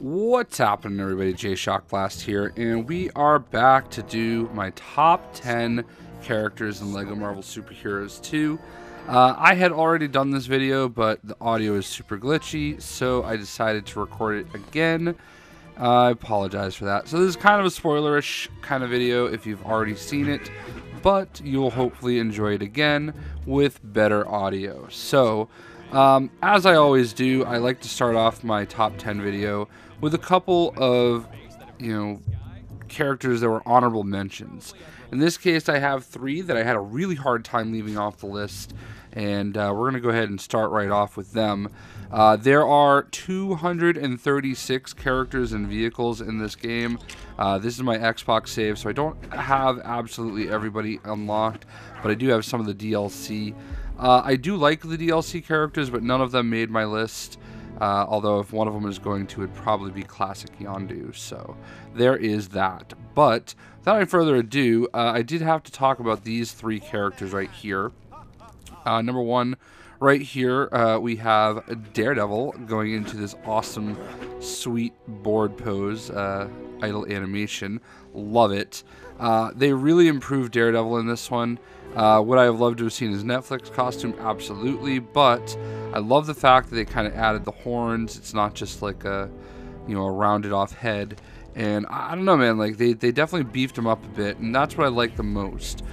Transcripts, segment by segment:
What's happening, everybody? JayShockblast here, and we are back to do my top 10 characters in LEGO Marvel Superheroes 2. I had already done this video, but the audio is super glitchy, so I decided to record it again. I apologize for that. So this is kind of a spoilerish kind of video if you've already seen it, but you'll hopefully enjoy it again with better audio. So, as I always do, I like to start off my top 10 video with a couple of, characters that were honorable mentions. In this case, I have 3 that I had a really hard time leaving off the list, and we're going to go ahead and start right off with them. There are 236 characters and vehicles in this game. This is my Xbox save, so I don't have absolutely everybody unlocked, but I do have some of the DLC. I do like the DLC characters, but none of them made my list. Although if one of them is going to, it'd probably be Classic Yondu. So there is that. But without any further ado, I did have to talk about these 3 characters right here. Number 1, right here, we have Daredevil going into this awesome, sweet board pose, idle animation. Love it. They really improved Daredevil in this one. Would I have loved to have seen his Netflix costume? Absolutely, but I love the fact that they kind of added the horns. It's not just like a, a rounded off head. And I don't know, man, like they definitely beefed him up a bit, and that's what I like the most.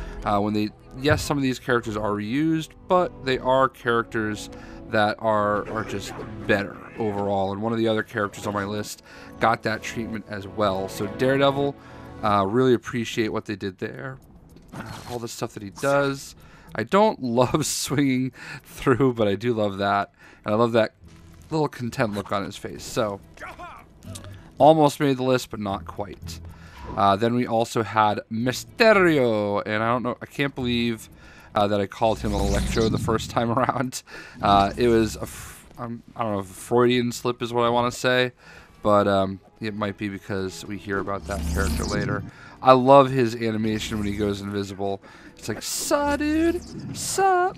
Yes, some of these characters are reused, but they are characters that are just better overall. And one of the other characters on my list got that treatment as well. So Daredevil, really appreciate what they did there. All the stuff that he does. I don't love swinging through, but I do love that. And I love that little content look on his face. So, almost made the list, but not quite. Then we also had Mysterio. And I can't believe that I called him Electro the first time around. It was, I don't know, a Freudian slip is what I want to say. But it might be because we hear about that character later. I love his animation when he goes invisible. It's like, suh, dude, suh,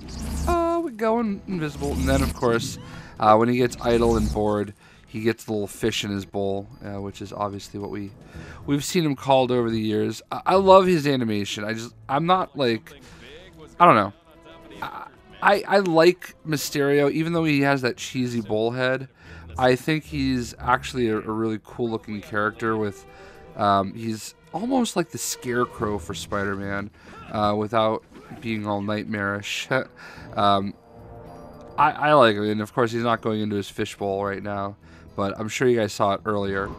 oh, we're going invisible. And then, of course, when he gets idle and bored, he gets the little fish in his bowl, which is obviously what we've seen him called over the years. I love his animation. I'm not like, I don't know. I like Mysterio, even though he has that cheesy bull head. I think he's actually a really cool looking character with, he's almost like the Scarecrow for Spider-Man, without being all nightmarish. I like him, and of course he's not going into his fishbowl right now, but I'm sure you guys saw it earlier.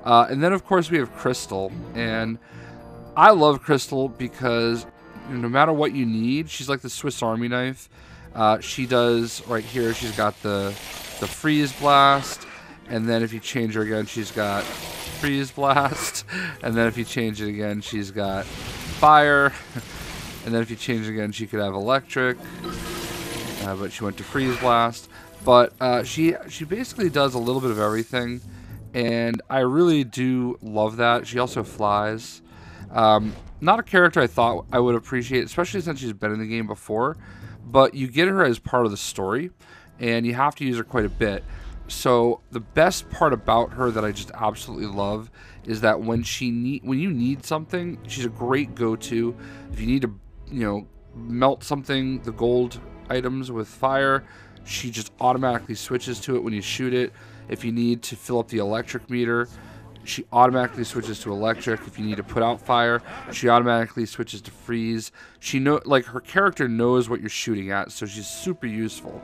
And then of course we have Crystal, and I love Crystal because no matter what you need, she's like the Swiss Army knife. She does, right here, she's got the freeze blast, and then if you change her again, she's got freeze blast, and then if you change it again, she's got fire, and then if you change it again, she could have electric, but she went to freeze blast. But she basically does a little bit of everything, and I really do love that. She also flies. Not a character I thought I would appreciate, especially since she's been in the game before, but you get her as part of the story, and you have to use her quite a bit. So the best part about her that I just absolutely love is that when you need something, she's a great go-to. If you need to, melt something, the gold items with fire, she just automatically switches to it when you shoot it. If you need to fill up the electric meter, she automatically switches to electric. If you need to put out fire, she automatically switches to freeze. Her character knows what you're shooting at, so she's super useful.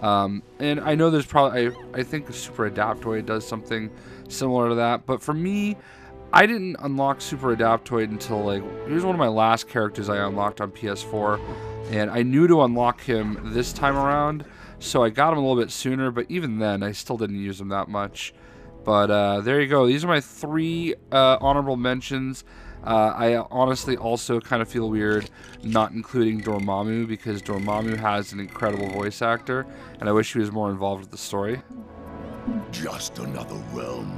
And I know there's probably, I think the Super Adaptoid does something similar to that, but for me, I didn't unlock Super Adaptoid until he was one of my last characters I unlocked on PS4, and I knew to unlock him this time around, so I got him a little bit sooner, but even then, I still didn't use him that much. But there you go. These are my 3 honorable mentions. I honestly also kind of feel weird not including Dormammu, because Dormammu has an incredible voice actor, and I wish he was more involved with the story. Just another realm.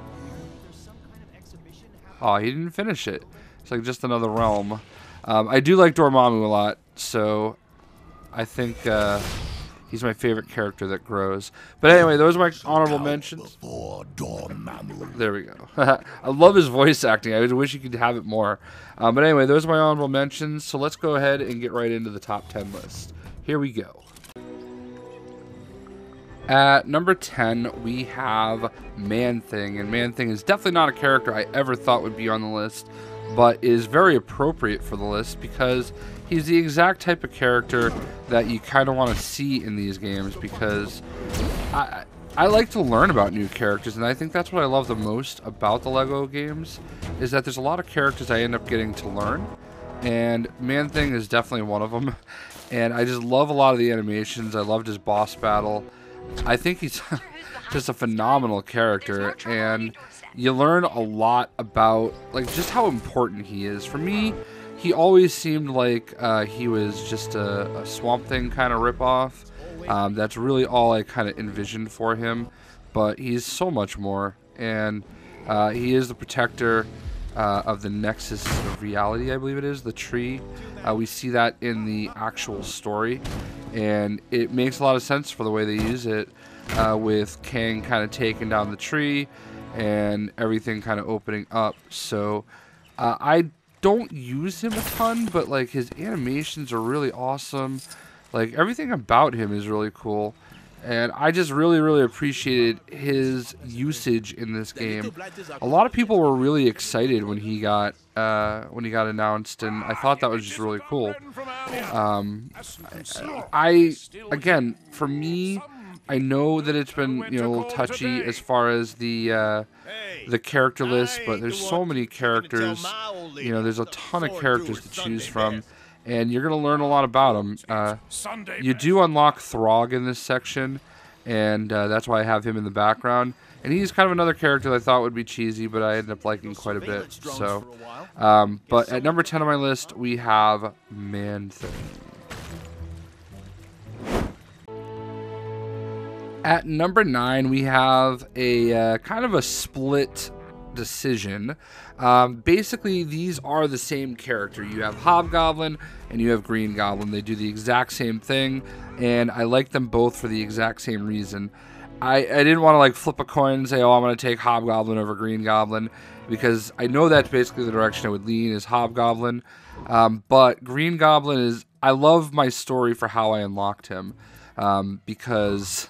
Oh, he didn't finish it. It's like just another realm. I do like Dormammu a lot, so I think He's my favorite character that grows. But anyway, those are my honorable mentions. There we go. I love his voice acting. I wish you could have it more. But anyway, those are my honorable mentions. So let's go ahead and get right into the top 10 list. Here we go. At number 10, we have Man-Thing. And Man-Thing is definitely not a character I ever thought would be on the list, but is very appropriate for the list because he's the exact type of character that you kind of want to see in these games, because I like to learn about new characters, and I think that's what I love the most about the LEGO games, is that there's a lot of characters I end up getting to learn, and Man-Thing is definitely one of them. And I just love a lot of the animations. I loved his boss battle. I think he's just a phenomenal character, and you learn a lot about like just how important he is. For me, he always seemed like he was just a Swamp Thing kind of ripoff. That's really all I kind of envisioned for him, but he's so much more, and he is the protector of the Nexus of Reality, I believe it is, the tree. We see that in the actual story, and it makes a lot of sense for the way they use it, with Kang kind of taking down the tree and everything kind of opening up. So I don't use him a ton, but like his animations are really awesome. Like everything about him is really cool, and I just really appreciated his usage in this game. A lot of people were really excited when he got announced, and I thought that was just really cool. Again, for me, I know that it's been, you know, a little touchy as far as the character list, but there's so many characters. You know, there's a ton of characters to choose from, and you're gonna learn a lot about them. You do unlock Throg in this section, and that's why I have him in the background. And he's kind of another character that I thought would be cheesy, but I ended up liking quite a bit. So, but at number 10 on my list, we have Man-Thing. At number 9, we have a kind of a split decision. Basically, these are the same character. You have Hobgoblin and you have Green Goblin. They do the exact same thing, and I like them both for the exact same reason. I didn't want to like flip a coin and say, oh, I'm going to take Hobgoblin over Green Goblin, because I know that's basically the direction I would lean, is Hobgoblin. But Green Goblin is, I love my story for how I unlocked him, because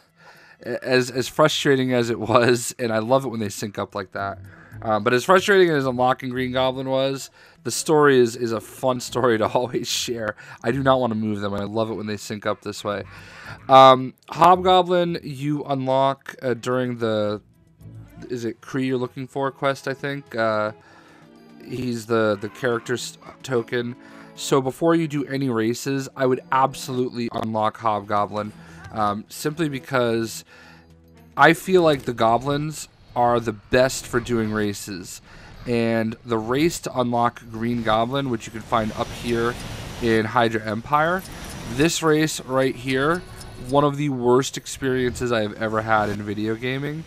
as frustrating as it was, and I love it when they sync up like that, but as frustrating as unlocking Green Goblin was, the story is a fun story to always share. I do not want to move them, and I love it when they sync up this way. Hobgoblin, you unlock during the, is it Kree you're looking for quest, I think? He's the character's token. So before you do any races, I would absolutely unlock Hobgoblin. Simply because I feel like the goblins are the best for doing races, and the race to unlock Green Goblin, which you can find up here in Hydra Empire, this race right here, one of the worst experiences I have ever had in video gaming,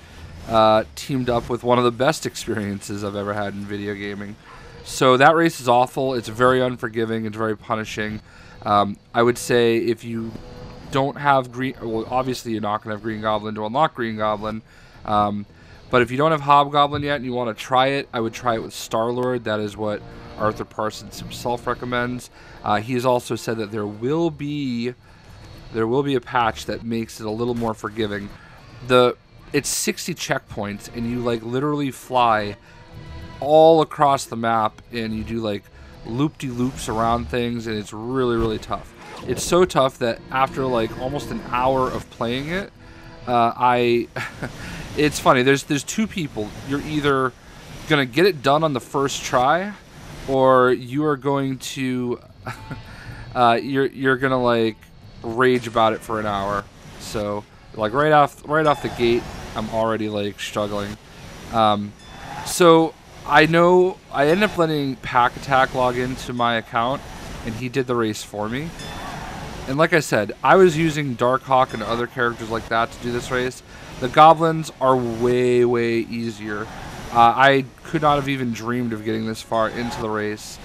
teamed up with one of the best experiences I've ever had in video gaming. So that race is awful. It's very unforgiving. It's very punishing. I would say if you don't have Green, well, obviously you're not going to have Green Goblin to unlock Green Goblin, but if you don't have Hobgoblin yet and you want to try it, I would try it with Starlord. That is what Arthur Parsons himself recommends. He has also said that there will be a patch that makes it a little more forgiving. It's 60 checkpoints, and you like literally fly all across the map, and you do like loop-de-loops around things, and it's really tough. It's so tough that after like almost an hour of playing it, it's funny. There's two people. You're either gonna get it done on the first try, or you are going to you're gonna like rage about it for an hour. So like right off the gate, I'm already like struggling. So I know I ended up letting Pack Attack log into my account, and he did the race for me. And like I said, I was using Darkhawk and other characters like that to do this race. The goblins are way easier. I could not have even dreamed of getting this far into the race,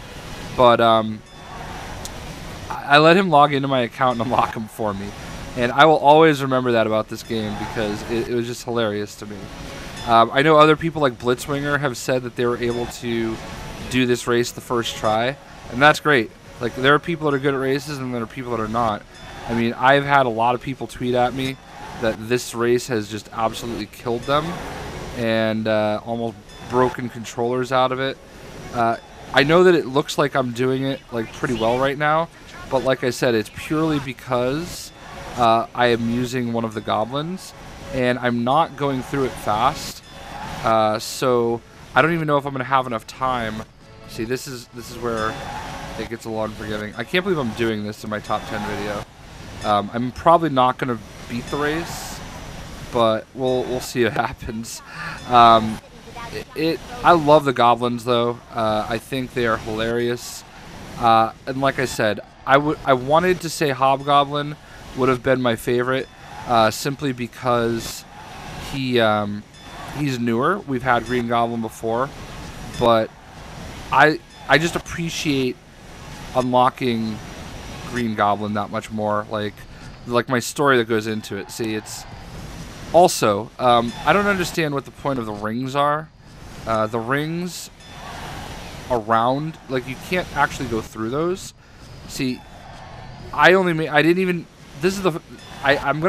but I let him log into my account and unlock him for me. And I will always remember that about this game because it was just hilarious to me. I know other people like Blitzwinger have said that they were able to do this race the first try, and that's great. Like, there are people that are good at races and there are people that are not. I mean, I've had a lot of people tweet at me that this race has just absolutely killed them and almost broken controllers out of it. I know that it looks like I'm doing it like pretty well right now, but like I said, it's purely because I am using one of the goblins and I'm not going through it fast. So I don't even know if I'm going to have enough time. See, this is where it gets a little unforgiving. I can't believe I'm doing this in my top 10 video. I'm probably not going to beat the race, but we'll see what happens. I love the goblins though. I think they are hilarious. And like I said, I wanted to say Hobgoblin would have been my favorite, simply because he's newer. We've had Green Goblin before, but I just appreciate unlocking Green Goblin that much more. Like my story that goes into it. See, it's also I don't understand what the point of the rings are. The rings around, like, you can't actually go through those. See, I'm gonna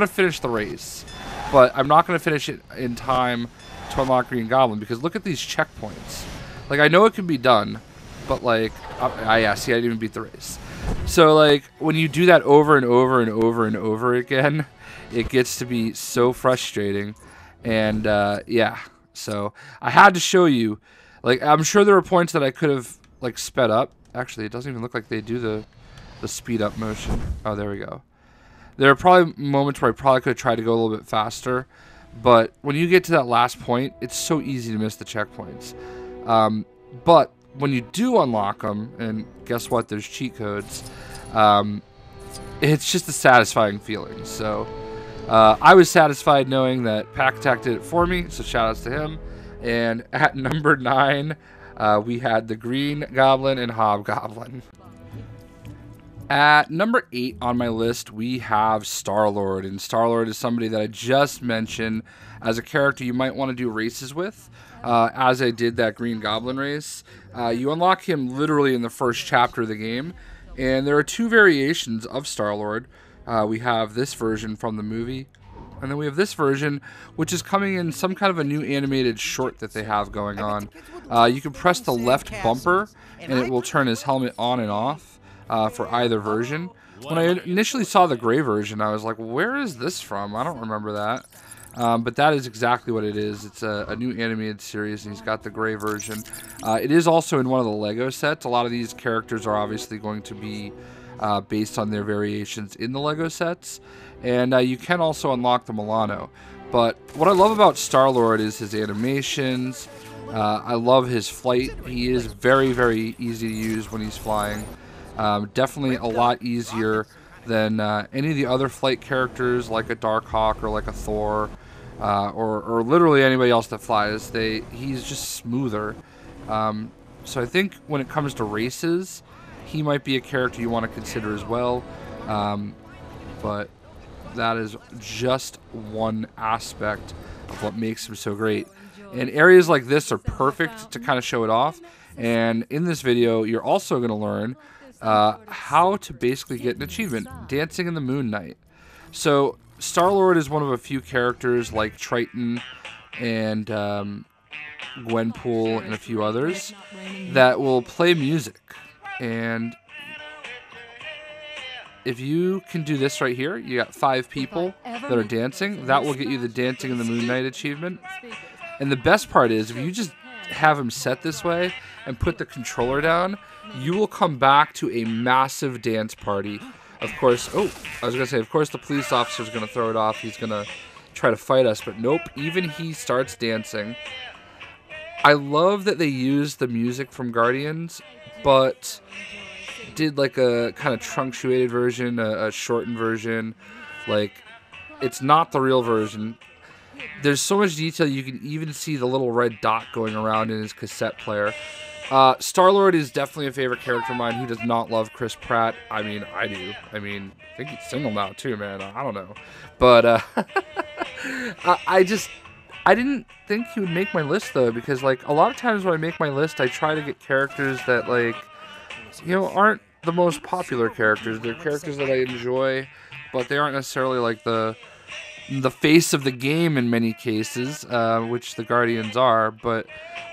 finish the race, but I'm not gonna finish it in time to unlock Green Goblin because look at these checkpoints. Like, I know it can be done, but like, yeah, see, I didn't even beat the race. So like, when you do that over and over and over and over again, it gets to be so frustrating. And yeah, so I had to show you. Like, I'm sure there were points that I could have like sped up. Actually, it doesn't even look like they do the speed up motion. Oh, there we go. There are probably moments where I probably could have tried to go a little bit faster, but when you get to that last point, it's so easy to miss the checkpoints. But when you do unlock them, and guess what? There's cheat codes. It's just a satisfying feeling. So I was satisfied knowing that Pack Attack did it for me, so shout outs to him. And at number 9, we had the Green Goblin and Hobgoblin. At number 8 on my list, we have Starlord. And Starlord is somebody that I just mentioned as a character you might want to do races with. As I did that Green Goblin race. You unlock him literally in the first chapter of the game. And there are 2 variations of Starlord. We have this version from the movie. And then we have this version, which is coming in some kind of a new animated short that they have going on. You can press the left bumper, and it will turn his helmet on and off for either version. When I initially saw the gray version, I was like, where is this from? I don't remember that. But that is exactly what it is. It's a new animated series, and he's got the gray version. It is also in one of the Lego sets. A lot of these characters are obviously going to be based on their variations in the Lego sets. And you can also unlock the Milano. But what I love about Starlord is his animations. I love his flight. He is very, very easy to use when he's flying. Definitely a lot easier than any of the other flight characters like a Darkhawk or like a Thor or literally anybody else that flies. He's just smoother. So I think when it comes to races, he might be a character you want to consider as well. But that is just one aspect of what makes him so great. And areas like this are perfect to kind of show it off. And in this video, you're also going to learn how to basically get an achievement, Dancing in the Moon Night. So Starlord is one of a few characters like Triton and Gwenpool and a few others that will play music. And if you can do this right here, you got 5 people that are dancing. That will get you the Dancing in the Moon Night achievement. And the best part is, if you just have them set this way and put the controller down, you will come back to a massive dance party. Of course, I was going to say, of course the police officer's going to throw it off. He's going to try to fight us, but nope, even he starts dancing. I love that they used the music from Guardians, but did like a kind of truncated version, a shortened version. Like, it's not the real version. There's so much detail, you can even see the little red dot going around in his cassette player. Starlord is definitely a favorite character of mine. Who does not love Chris Pratt? I mean, I do. I mean, I think he's single now too, man. I don't know. But I didn't think he would make my list though, because like a lot of times when I make my list, I try to get characters that like, you know, aren't the most popular characters. They're characters that I enjoy, but they aren't necessarily like the face of the game in many cases, which the Guardians are. But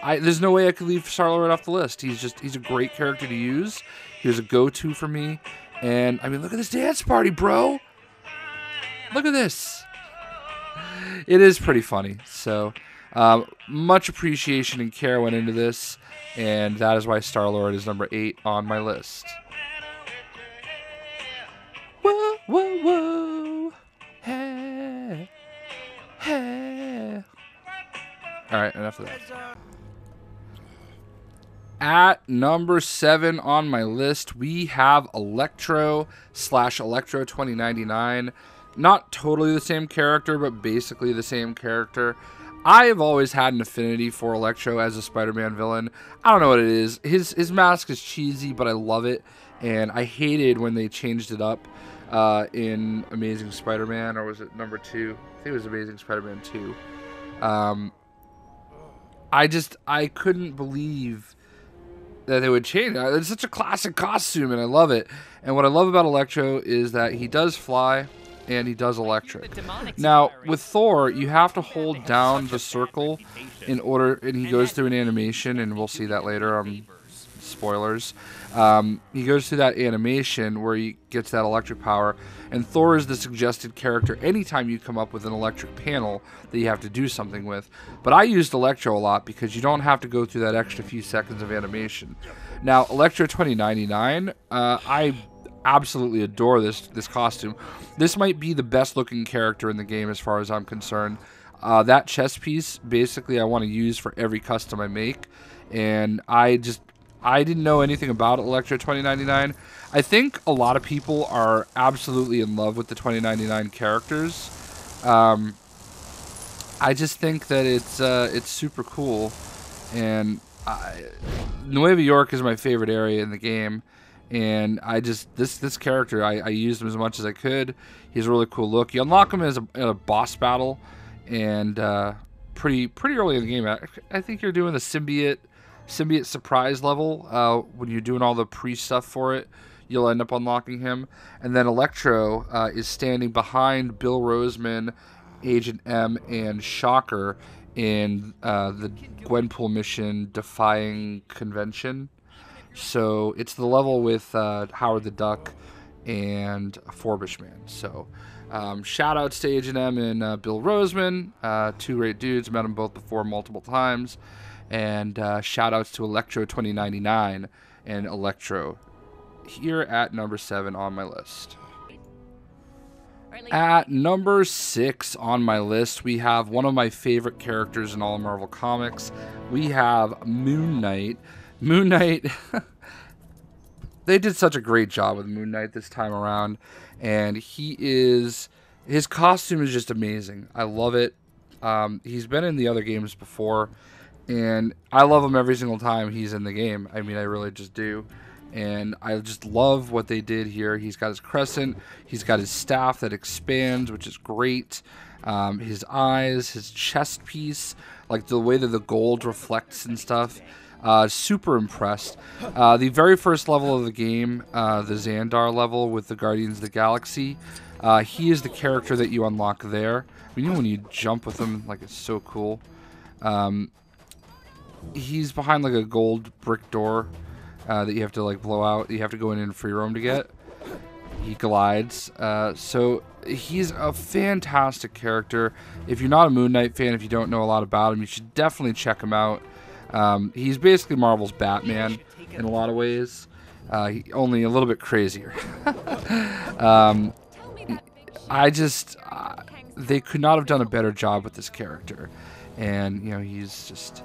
there's no way I could leave Starlord off the list. He's a great character to use. He was a go-to for me. And I mean, look at this dance party, bro. Look at this. It is pretty funny. So much appreciation and care went into this, and that is why Starlord is number 8 on my list. Whoa, whoa, whoa. Hey, hey. All right, enough of that. At number 7 on my list, we have Electro / Electro 2099. Not totally the same character, but basically the same character. I have always had an affinity for Electro as a Spider-Man villain. I don't know what it is. His mask is cheesy, but I love it. And I hated when they changed it up in Amazing Spider-Man, or was it number 2? I think it was Amazing Spider-Man 2. I couldn't believe that they would change it. It's such a classic costume, and I love it. And what I love about Electro is that he does fly, and he does electric. Now, with Thor, you have to hold down the circle in order, and he goes through an animation, and we'll see that later. Spoilers. He goes through that animation where he gets that electric power, and Thor is the suggested character anytime you come up with an electric panel that you have to do something with. But I used Electro a lot because you don't have to go through that extra few seconds of animation. Now, Electro 2099, I absolutely adore this costume. This might be the best looking character in the game as far as I'm concerned. That chest piece, basically, I want to use for every custom I make, and I didn't know anything about Electro 2099. I think a lot of people are absolutely in love with the 2099 characters. I just think that it's super cool, and Nueva York is my favorite area in the game. And this character, I used him as much as I could. He's a really cool look. You unlock him in a boss battle, and pretty early in the game. I think you're doing the symbiote surprise level. When you're doing all the pre-stuff for it, you'll end up unlocking him. And then Electro is standing behind Bill Roseman, Agent M, and Shocker in the Gwenpool mission Defying Convention. So it's the level with Howard the Duck and Forbish Man. So shout outs to Agent M and Bill Roseman, 2 great dudes. Met them both before multiple times. And shout outs to Electro 2099 and Electro here at number 7 on my list. At number 6 on my list, we have one of my favorite characters in all of Marvel Comics. We have Moon Knight. Moon Knight, they did such a great job with Moon Knight this time around, and his costume is just amazing. I love it. He's been in the other games before, and I love him every single time he's in the game. I mean, I really just do. And I just love what they did here. He's got his crescent. He's got his staff that expands, which is great. His eyes, his chest piece, like the way that the gold reflects and stuff. Super impressed. The very first level of the game, the Xandar level with the Guardians of the Galaxy, he is the character that you unlock there. I mean, when you jump with him, like, it's so cool. He's behind like a gold brick door that you have to like blow out. You have to go in free roam to get. He glides. So he's a fantastic character. If you're not a Moon Knight fan, if you don't know a lot about him, you should definitely check him out. He's basically Marvel's Batman in a lot of ways, only a little bit crazier. They could not have done a better job with this character, and you know, he's just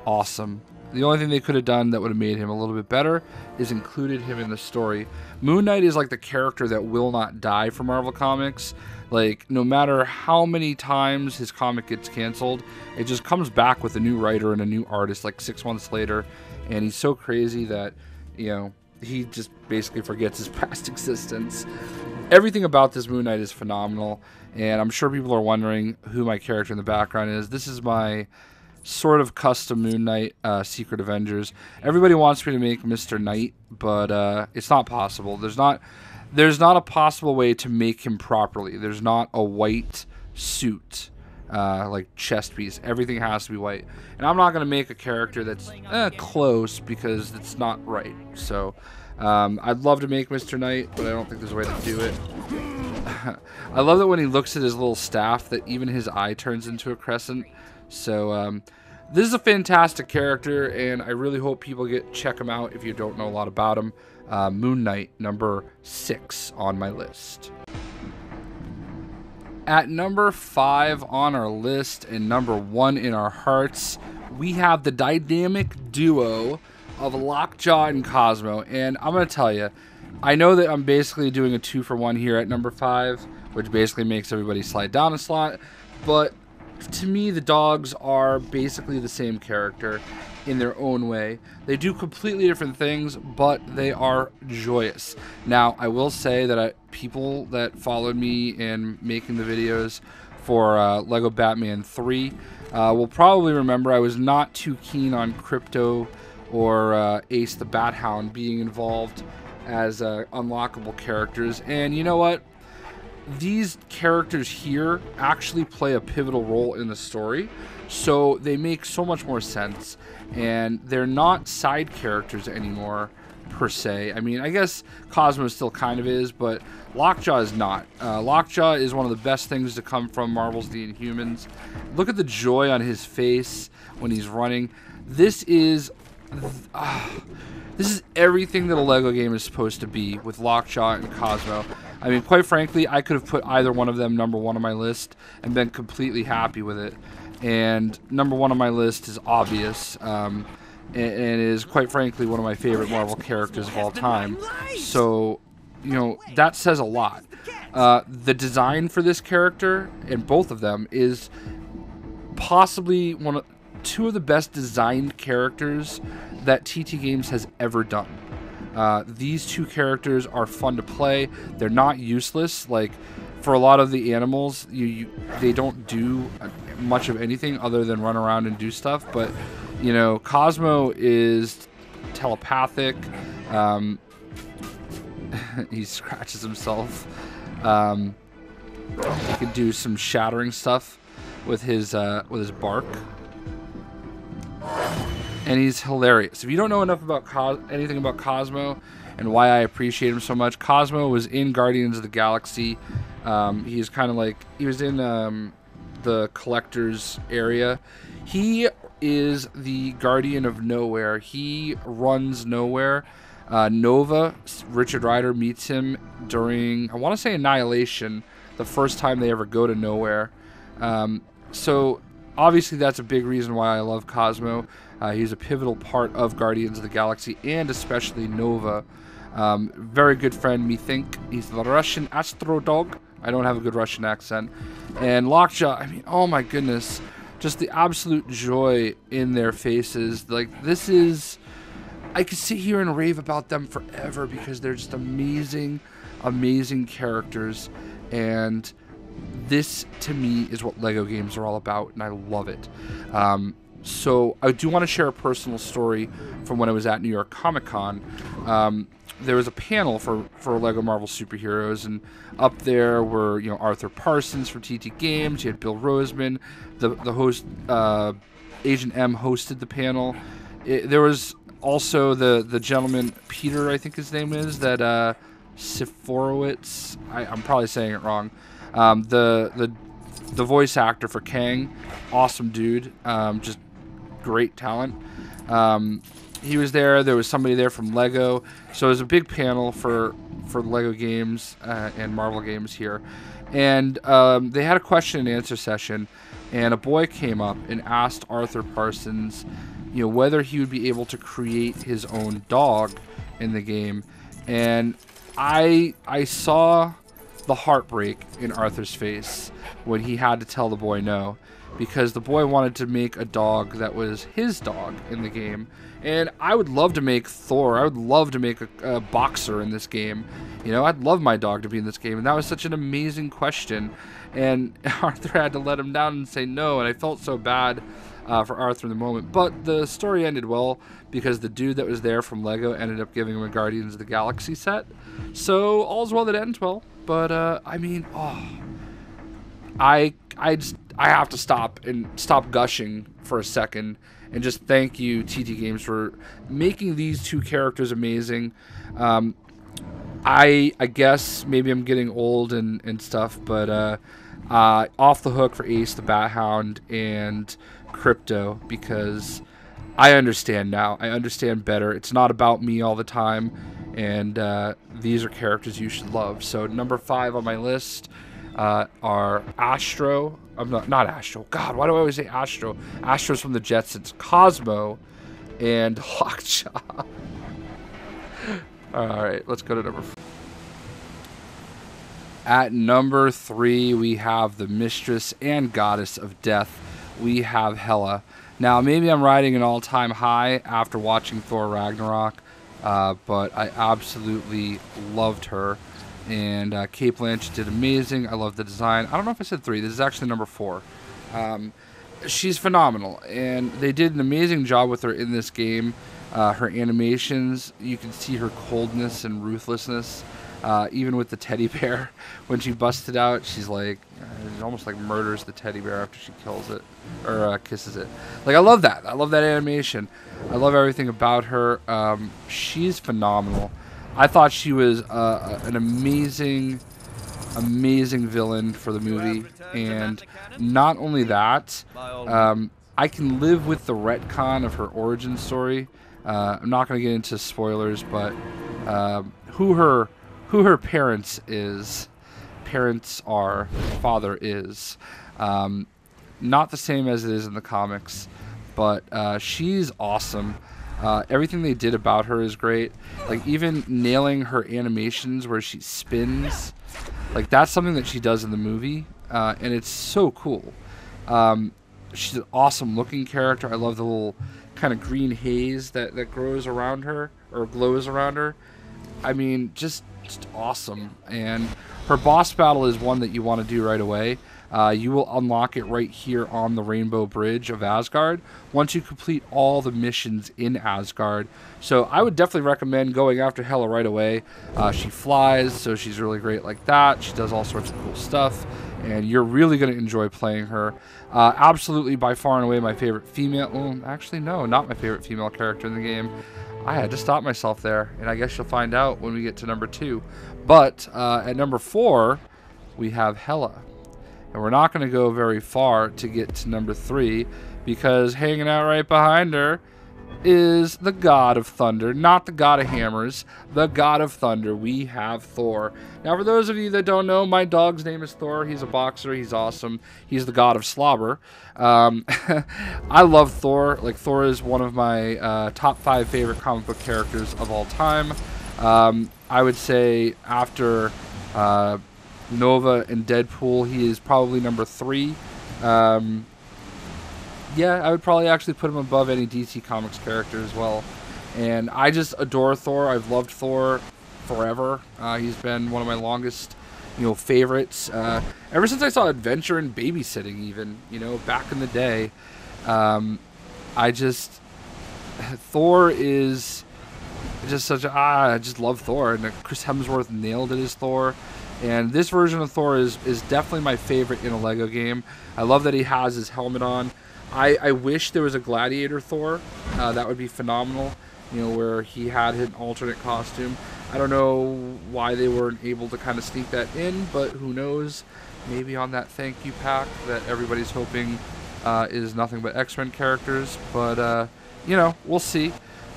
awesome. The only thing they could have done that would have made him a little bit better is included him in the story. Moon Knight is like the character that will not die for Marvel Comics. Like, no matter how many times his comic gets canceled, it just comes back with a new writer and a new artist like 6 months later. And he's so crazy that, you know, he just basically forgets his past existence. Everything about this Moon Knight is phenomenal. And I'm sure people are wondering who my character in the background is. This is my sort of custom Moon Knight Secret Avengers. Everybody wants me to make Mr. Knight, but it's not possible. There's not a possible way to make him properly. There's not a white suit like chest piece. Everything has to be white. And I'm not going to make a character that's close because it's not right. So I'd love to make Mr. Knight, but I don't think there's a way to do it. I love that when he looks at his little staff that even his eye turns into a crescent. So this is a fantastic character, and I really hope people check him out if you don't know a lot about him. Moon Knight, number 6 on my list. At number 5 on our list and number 1 in our hearts, we have the dynamic duo of Lockjaw and Cosmo. And I'm going to tell you, I know that I'm basically doing a 2-for-1 here at number 5, which basically makes everybody slide down a slot, but to me, the dogs are basically the same character in their own way. They do completely different things, but they are joyous. Now, I will say that people that followed me in making the videos for Lego Batman 3 will probably remember I was not too keen on Crypto or Ace the Bat Hound being involved as unlockable characters. And you know what? These characters here actually play a pivotal role in the story, so they make so much more sense, and they're not side characters anymore per se. I mean, I guess Cosmo still kind of is, but Lockjaw is not. Lockjaw is one of the best things to come from Marvel's The Inhumans. Look at the joy on his face when he's running. This is everything that a Lego game is supposed to be with Lockjaw and Cosmo. I mean, quite frankly, I could have put either one of them number 1 on my list and been completely happy with it. And number 1 on my list is obvious, and is, quite frankly, one of my favorite Marvel characters of all time. So, you know, that says a lot. The design for this character, and both of them, is possibly two of the best designed characters that TT Games has ever done. These two characters are fun to play. They're not useless. Like, for a lot of the animals, they don't do much of anything other than run around and do stuff. But, you know, Cosmo is telepathic. He scratches himself. He can do some shattering stuff with his bark. And he's hilarious. If you don't know enough about anything about Cosmo and why I appreciate him so much, Cosmo was in Guardians of the Galaxy. He's kind of like, he was in the collector's area. He is the guardian of Nowhere. He runs Nowhere. Nova, Richard Rider meets him during, I want to say, Annihilation, the first time they ever go to Nowhere. So obviously that's a big reason why I love Cosmo. He's a pivotal part of Guardians of the Galaxy and especially Nova. Very good friend, me think. He's the Russian Astro Dog. I don't have a good Russian accent. And Lockjaw, I mean, oh my goodness. Just the absolute joy in their faces. Like, this is, I could sit here and rave about them forever because they're just amazing, amazing characters. And this, to me, is what Lego games are all about, and I love it. So I do want to share a personal story from when I was at New York Comic Con. There was a panel for Lego Marvel Superheroes, and up there were, you know, Arthur Parsons from TT Games. You had Bill Roseman, the host. Agent M hosted the panel. There was also the gentleman, Peter, I think his name is, that Siforowitz. I'm probably saying it wrong. The voice actor for Kang, awesome dude, just great talent. He was there. There was somebody there from Lego, so it was a big panel for Lego games and Marvel games here. And they had a question and answer session, and a boy came up and asked Arthur Parsons, you know, whether he would be able to create his own dog in the game. And I saw the heartbreak in Arthur's face when he had to tell the boy no, because the boy wanted to make a dog that was his dog in the game. And I would love to make Thor. I would love to make a boxer in this game. You know, I'd love my dog to be in this game. And that was such an amazing question. And Arthur had to let him down and say no. And I felt so bad for Arthur in the moment. But the story ended well because the dude that was there from Lego ended up giving him a Guardians of the Galaxy set. So all's well that ends well. But I mean, I have to stop gushing for a second and just thank you, TT Games, for making these two characters amazing. I guess maybe I'm getting old and stuff, but off the hook for Ace the Bat Hound and Crypto, because I understand now. I understand better. It's not about me all the time, and these are characters you should love. So number 5 on my list are Astro. I'm not Astro. God, why do I always say Astro? Astro's from the Jetsons. Cosmo and Lockjaw. All right, let's go to number 4. At number 3, we have the Mistress and Goddess of Death. We have Hela. Now, maybe I'm riding an all-time high after watching Thor Ragnarok, but I absolutely loved her. And Cate Blanchett did amazing. I love the design. I don't know if I said 3. This is actually number 4. She's phenomenal, and they did an amazing job with her in this game. Her animations, you can see her coldness and ruthlessness. Even with the teddy bear, when she busted out, she's like, almost like murders the teddy bear after she kills it, or kisses it. Like, I love that. I love that animation. I love everything about her. She's phenomenal. I thought she was an amazing villain for the movie, and not only that, I can live with the retcon of her origin story. I'm not going to get into spoilers, but who her parents are, father is, not the same as it is in the comics, but she's awesome. Everything they did about her is great. Like, even nailing her animations where she spins, like, that's something that she does in the movie, and it's so cool. She's an awesome looking character. I love the little kind of green haze that grows around her, or glows around her. I mean, just awesome. And her boss battle is one that you want to do right away. You will unlock it right here on the Rainbow Bridge of Asgard once you complete all the missions in Asgard. So I would definitely recommend going after Hela right away. She flies, so she's really great like that. She does all sorts of cool stuff, and you're really going to enjoy playing her. Absolutely, by far and away, my favorite female. Well, actually, no, not my favorite female character in the game. I had to stop myself there, and I guess you'll find out when we get to number 2. But at number 4, we have Hela. And we're not going to go very far to get to number 3, because hanging out right behind her is the God of Thunder. Not the God of Hammers, the God of Thunder. We have Thor. Now, for those of you that don't know, my dog's name is Thor. He's a boxer. He's awesome. He's the God of Slobber. I love Thor. Like, Thor is one of my top 5 favorite comic book characters of all time. I would say after Nova and Deadpool, he is probably number 3. Yeah, I would probably actually put him above any DC Comics character as well. And I just adore Thor. I've loved Thor forever. He's been one of my longest, favorites. Ever since I saw Adventure in Babysitting, even, back in the day. Thor is just such a, I just love Thor. And Chris Hemsworth nailed it as Thor. And this version of Thor is definitely my favorite in a Lego game. I love that he has his helmet on. I wish there was a Gladiator Thor. That would be phenomenal, where he had an alternate costume. I don't know why they weren't able to kind of sneak that in, but who knows? Maybe on that thank you pack that everybody's hoping is nothing but X-Men characters. But, we'll see.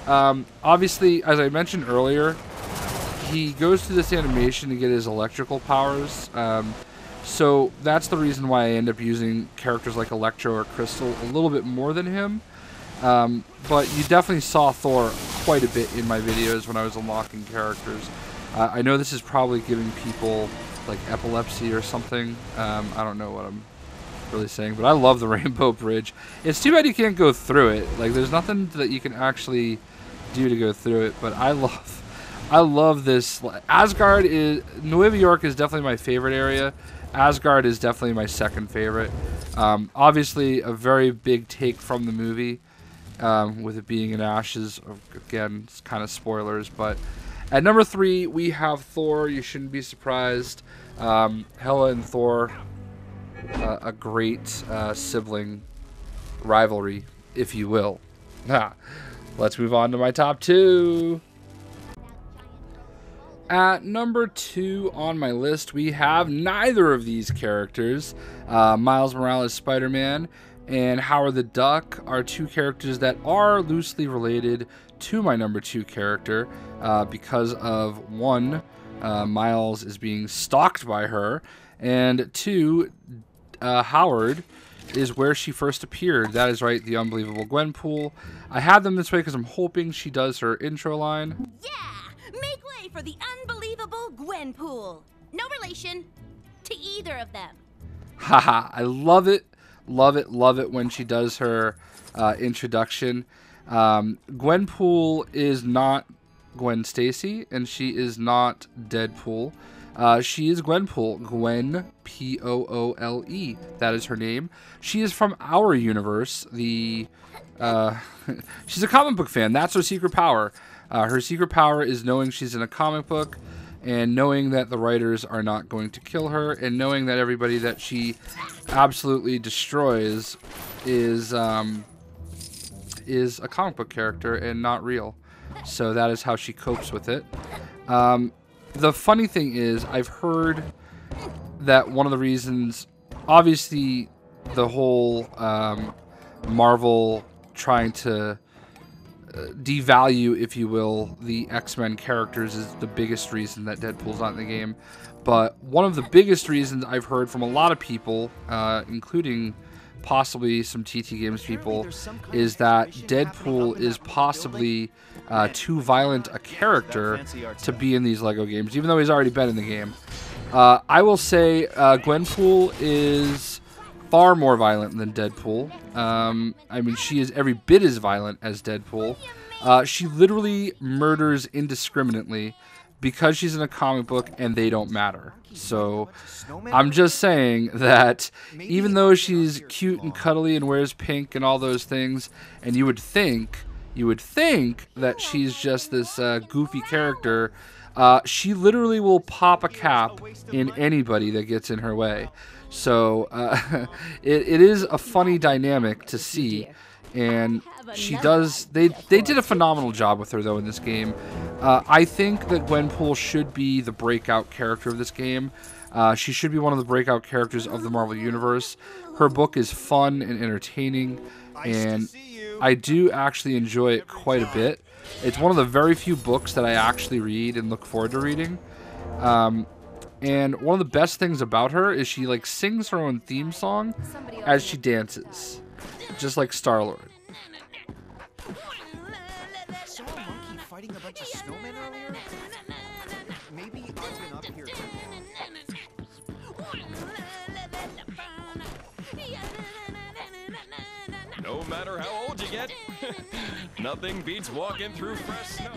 Obviously, as I mentioned earlier, he goes through this animation to get his electrical powers. So that's the reason why I end up using characters like Electro or Crystal a little bit more than him. But you definitely saw Thor quite a bit in my videos when I was unlocking characters. I know this is probably giving people like epilepsy or something. I don't know what I'm really saying, but I love the Rainbow Bridge. It's too bad you can't go through it. Like, there's nothing that you can actually do to go through it, but I love this. Asgard is, Nueva York is definitely my favorite area. Asgard is definitely my second favorite. Obviously, a very big take from the movie, with it being in ashes. Again, it's kind of spoilers, but at number 3, we have Thor. You shouldn't be surprised. Hela and Thor, a great sibling rivalry, if you will. Let's move on to my top 2. At number 2 on my list, we have neither of these characters. Miles Morales, Spider-Man, and Howard the Duck are 2 characters that are loosely related to my number 2 character, because of 1, Miles is being stalked by her, and 2, Howard is where she first appeared. That is right, the unbelievable Gwenpool. I have them this way because I'm hoping she does her intro line. Yeah! Make way for the unbelievable Gwenpool. No relation to either of them. Haha, I love it. Love it, love it when she does her introduction. Gwenpool is not Gwen Stacy, and she is not Deadpool. She is Gwenpool. Gwen, P-O-O-L-E. That is her name. She is from our universe. She's a comic book fan. That's her secret power. Her secret power is knowing she's in a comic book, and knowing that the writers are not going to kill her, and knowing that everybody that she absolutely destroys is a comic book character and not real. So that is how she copes with it. The funny thing is, I've heard that one of the reasons, obviously, the whole Marvel trying to devalue, if you will, the X-Men characters is the biggest reason that Deadpool's not in the game. But one of the biggest reasons I've heard from a lot of people, including possibly some TT Games people, is that Deadpool is possibly too violent a character to be in these LEGO games, even though he's already been in the game. I will say Gwenpool is far more violent than Deadpool. I mean, she is every bit as violent as Deadpool. She literally murders indiscriminately because she's in a comic book and they don't matter. So I'm just saying that even though she's cute and cuddly and wears pink and all those things, and you would think that she's just this goofy character, she literally will pop a cap in anybody that gets in her way. So it is a funny dynamic to see, and she does. They did a phenomenal job with her though in this game. I think that Gwenpool should be the breakout character of this game. She should be one of the breakout characters of the Marvel Universe. Her book is fun and entertaining, and I do actually enjoy it quite a bit. It's one of the very few books that I actually read and look forward to reading. And one of the best things about her is she like sings her own theme song as she dances, just like Starlord. Saw a monkey fighting a bunch of snowmen earlier? Maybe I've been up here. No matter how old you get, nothing beats walking through fresh snow.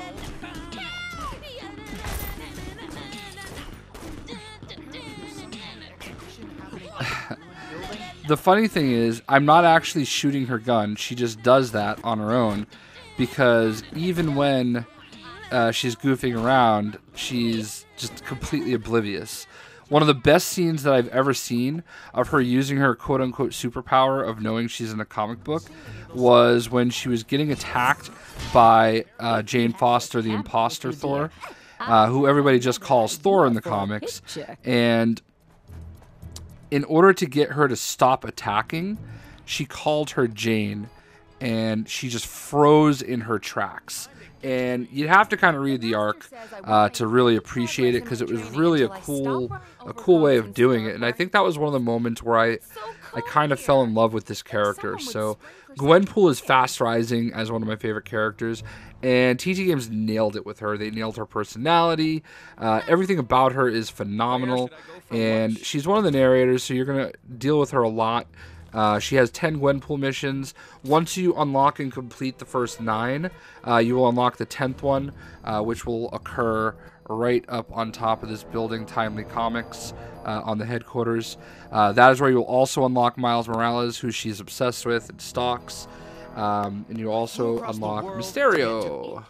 The funny thing is, I'm not actually shooting her gun. She just does that on her own, because even when she's goofing around, she's just completely oblivious. One of the best scenes that I've ever seen of her using her quote-unquote superpower of knowing she's in a comic book was when she was getting attacked by Jane Foster, the imposter Thor, who everybody just calls Thor in the comics. And in order to get her to stop attacking, she called her Jane, and she just froze in her tracks. and you'd have to kind of read the arc to really appreciate it, because it was really a cool way of doing it. And I think that was one of the moments where I kind of fell in love with this character. So Gwenpool is fast rising as one of my favorite characters, and TT Games nailed it with her. They nailed her personality. Everything about her is phenomenal, and she's one of the narrators, so you're going to deal with her a lot. She has 10 Gwenpool missions. Once you unlock and complete the first 9, you will unlock the 10th one, which will occur right up on top of this building, Timely Comics, on the headquarters. That is where you'll also unlock Miles Morales, who she's obsessed with and stalks. And you also unlock Mysterio.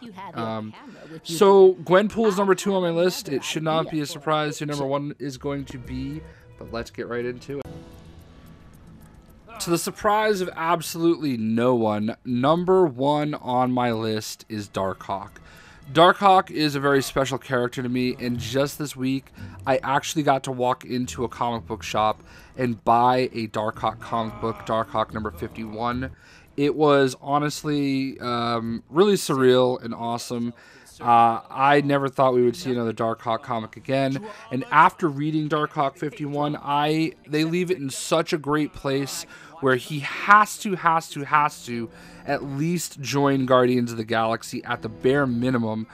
So Gwenpool is number 2 on my list. It should not be a surprise who number 1 is going to be, but let's get right into it. To the surprise of absolutely no one, number 1 on my list is Darkhawk. Darkhawk is a very special character to me, and just this week, I actually got to walk into a comic book shop and buy a Darkhawk comic book, Darkhawk number 51. It was honestly really surreal and awesome. I never thought we would see another Darkhawk comic again, and after reading Darkhawk 51, they leave it in such a great place where he has to at least join Guardians of the Galaxy at the bare minimum,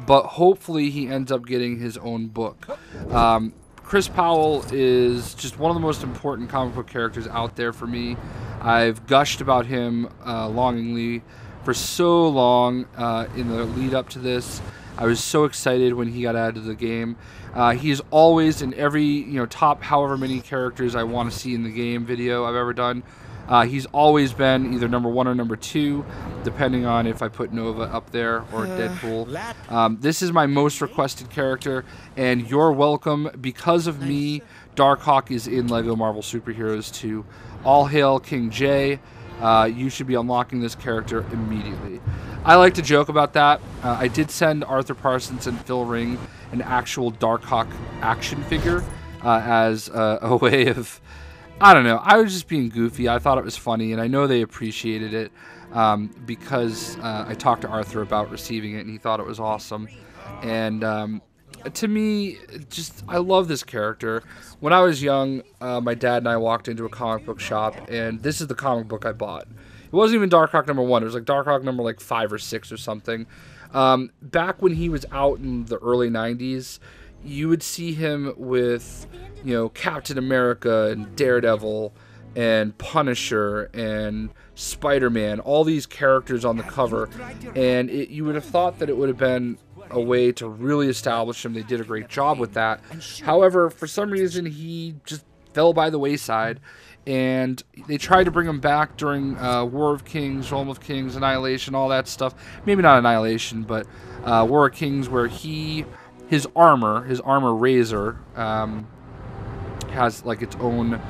but hopefully he ends up getting his own book. Chris Powell is just one of the most important comic book characters out there for me. I've gushed about him longingly for so long in the lead up to this. I was so excited when he got added to the game. He's always in every top however many characters I want to see in the game video I've ever done. He's always been either number 1 or number 2, depending on if I put Nova up there or Deadpool. This is my most requested character, and you're welcome. Because of me, Darkhawk is in LEGO Marvel Superheroes 2. All hail King Jay. You should be unlocking this character immediately. I like to joke about that. I did send Arthur Parsons and Phil Ring an actual Darkhawk action figure as a way of, I don't know, I was just being goofy. I thought it was funny, and I know they appreciated it because I talked to Arthur about receiving it, and he thought it was awesome. And to me, I love this character. When I was young, my dad and I walked into a comic book shop, and this is the comic book I bought. It wasn't even Darkhawk number 1. It was like Darkhawk number 5 or 6 or something. Back when he was out in the early 90s, you would see him with, Captain America and Daredevil and Punisher and Spider-Man, all these characters on the cover, and you would have thought that it would have been a way to really establish him. They did a great job with that. However, for some reason, he just fell by the wayside, and they tried to bring him back during War of Kings, Realm of Kings, Annihilation, all that stuff. Maybe not Annihilation, but War of Kings, where his armor Razor, has like its own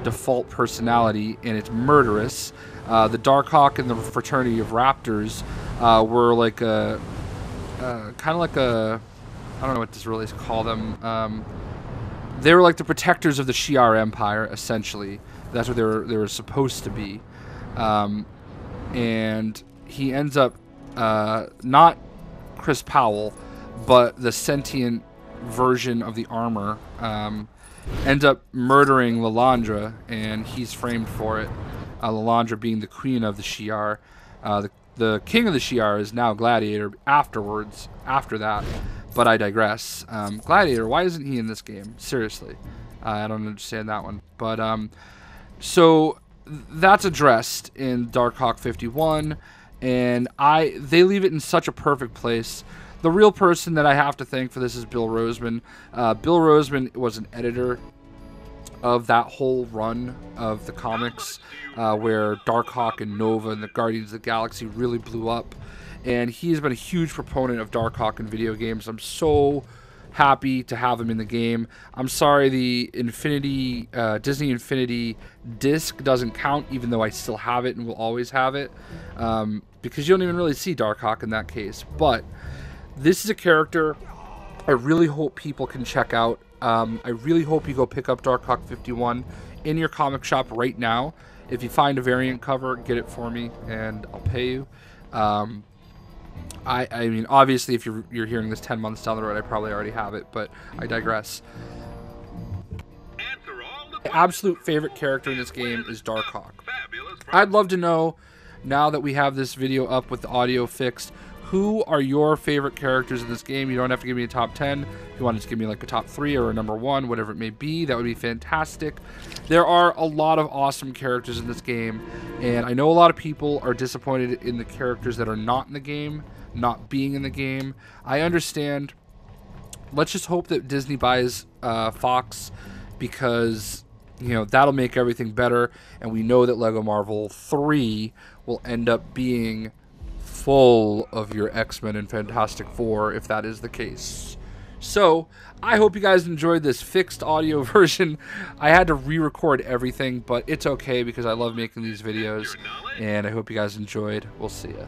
default personality, and it's murderous. The Darkhawk and the Fraternity of Raptors were like a kind of like a, I don't know what to really call them. They were like the protectors of the Shi'ar Empire, essentially. That's what they were supposed to be. And he ends up not Chris Powell, but the sentient version of the armor ends up murdering Lilandra, and he's framed for it. Lilandra being the queen of the Shi'ar. The king of the Shi'ar is now Gladiator after that, but I digress. Gladiator, why isn't he in this game? Seriously. I don't understand that one. But, so that's addressed in Darkhawk 51, and they leave it in such a perfect place. The real person that I have to thank for this is Bill Roseman. Bill Roseman was an editor of that whole run of the comics where Darkhawk and Nova and the Guardians of the Galaxy really blew up. And he has been a huge proponent of Darkhawk in video games. I'm so happy to have him in the game. I'm sorry the Disney Infinity disc doesn't count, even though I still have it and will always have it, because you don't even really see Darkhawk in that case. But this is a character I really hope people can check out. I really hope you go pick up Darkhawk 51 in your comic shop right now. If you find a variant cover, get it for me and I'll pay you. I mean, obviously, if you're hearing this 10 months down the road, I probably already have it, but I digress. My absolute favorite character in this game is Darkhawk. I'd love to know, now that we have this video up with the audio fixed, who are your favorite characters in this game? You don't have to give me a top 10. If you want to just give me like a top 3 or a number 1, whatever it may be, that would be fantastic. There are a lot of awesome characters in this game, and I know a lot of people are disappointed in the characters that are not in the game, not being in the game. I understand. Let's just hope that Disney buys Fox, because, you know, that'll make everything better, and we know that Lego Marvel 3 will end up being full of your X-Men and Fantastic Four, if that is the case. So, I hope you guys enjoyed this fixed audio version. I had to re-record everything, but it's okay because I love making these videos, and I hope you guys enjoyed. We'll see ya.